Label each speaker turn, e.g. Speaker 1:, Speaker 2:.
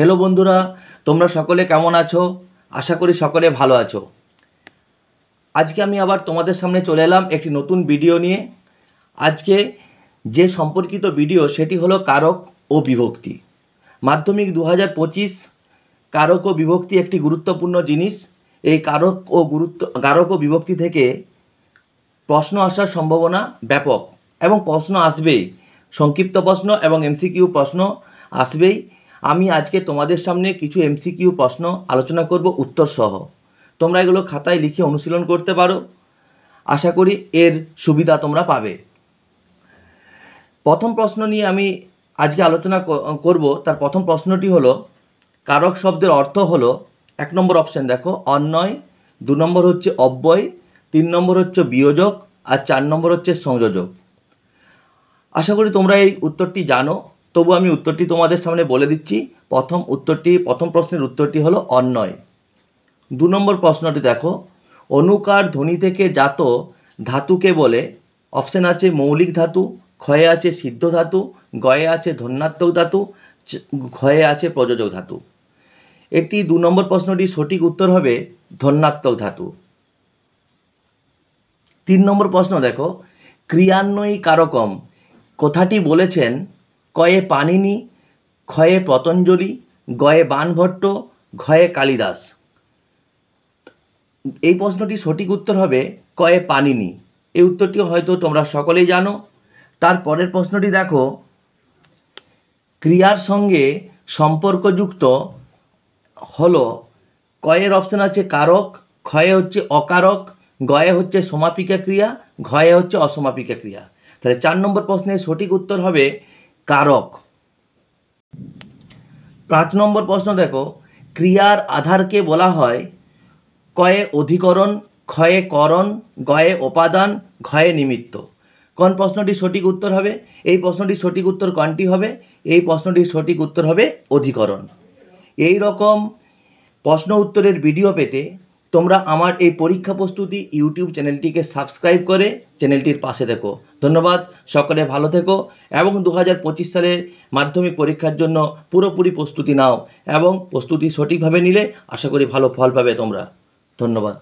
Speaker 1: Hello बंधुरा তোমরা সকলে কেমন আছো? আশা করি সকলে ভালো আছো। আজকে আমি আবার তোমাদের সামনে চলে এলাম একটি নতুন ভিডিও নিয়ে। আজকে যে সম্পর্কিত ভিডিও সেটি হলো কারক ও বিভক্তি। মাধ্যমিক 2025 কারক ও বিভক্তি একটি গুরুত্বপূর্ণ জিনিস। এই কারক ও বিভক্তি থেকে প্রশ্ন আসার সম্ভাবনা ব্যাপক এবং প্রশ্ন আসবেই, সংক্ষিপ্ত প্রশ্ন এবং এমসিকিউ প্রশ্ন আসবেই। আমি আজকে তোমাদের সামনে কিছু এমসিকিউ প্রশ্ন আলোচনা করব উত্তর সহ। তোমরা এগুলো খাতায় লিখে অনুশীলন করতে পারো, আশা করি এর সুবিধা তোমরা পাবে। প্রথম প্রশ্ন নিয়ে আমি আজকে আলোচনা করব। তার প্রথম প্রশ্নটি হলো কারক শব্দের অর্থ হলো, 1 নম্বর অপশান দেখো অন্বয়, 2 নম্বর হচ্ছে অব্যয়, 3 নম্বর হচ্ছে বিয়োজক আর 4 নম্বর হচ্ছে সংযোজক। আশা করি তোমরা এই উত্তরটি জানো, তবু আমি উত্তরটি তোমাদের সামনে বলে দিচ্ছি। প্রথম প্রশ্নের উত্তরটি হলো অন্বয়। 2 নম্বর প্রশ্নটি দেখো, অনুকার ধ্বনি থেকে জাত ধাতুকে বলে। অপশান আছে মৌলিক ধাতু, ক্ষয়ে আছে সিদ্ধ ধাতু, গয়ে আছে ধন্যাত্মক ধাতু, ক্ষয়ে আছে প্রযোজক ধাতু। এটি 2 নম্বর প্রশ্নটি সঠিক উত্তর হবে ধন্যাত্মক ধাতু। 3 নম্বর প্রশ্ন দেখো, ক্রিয়ান্বয়ী কারকম কথাটি বলেছেন কয়ে পাণিনি, ক্ষয়ে পতঞ্জলি, গয়ে বাণভট্ট, ঘয়ে কালিদাস। এই প্রশ্নটি সঠিক উত্তর হবে কয়ে পাণিনি। এই উত্তরটি হয়তো তোমরা সকলেই জানো। তারপরের প্রশ্নটি দেখো, ক্রিয়ার সঙ্গে সম্পর্কযুক্ত হলো। কয়ের অপশান আছে কারক, ক্ষয়ে হচ্ছে অকারক, গয়ে হচ্ছে সমাপিকা ক্রিয়া, ঘয়ে হচ্ছে অসমাপিকা ক্রিয়া। তাহলে 4 নম্বর প্রশ্নের সঠিক উত্তর হবে কারক। 5 নম্বর প্রশ্ন দেখো, ক্রিয়ার আধারকে বলা হয় কয়ে অধিকরণ, ক্ষয়ে করণ, গয়ে উপাদান, ঘয়ে নিমিত্ত। কোন প্রশ্নটি সঠিক উত্তর হবে? এই প্রশ্নটির সঠিক উত্তর কোনটি হবে? এই প্রশ্নটির সঠিক উত্তর হবে অধিকরণ। এই রকম প্রশ্ন উত্তরের ভিডিও পেতে তোমরা আমার এই পরীক্ষা প্রস্তুতি ইউটিউব চ্যানেলটিকে সাবস্ক্রাইব করে চ্যানেলটির পাশে থেকো। ধন্যবাদ, সকলে ভালো থেকো এবং 2025 সালের মাধ্যমিক পরীক্ষার জন্য পুরোপুরি প্রস্তুতি নাও এবং প্রস্তুতি সঠিকভাবে নিলে আশা করি ভালো ফল পাবে তোমরা। ধন্যবাদ।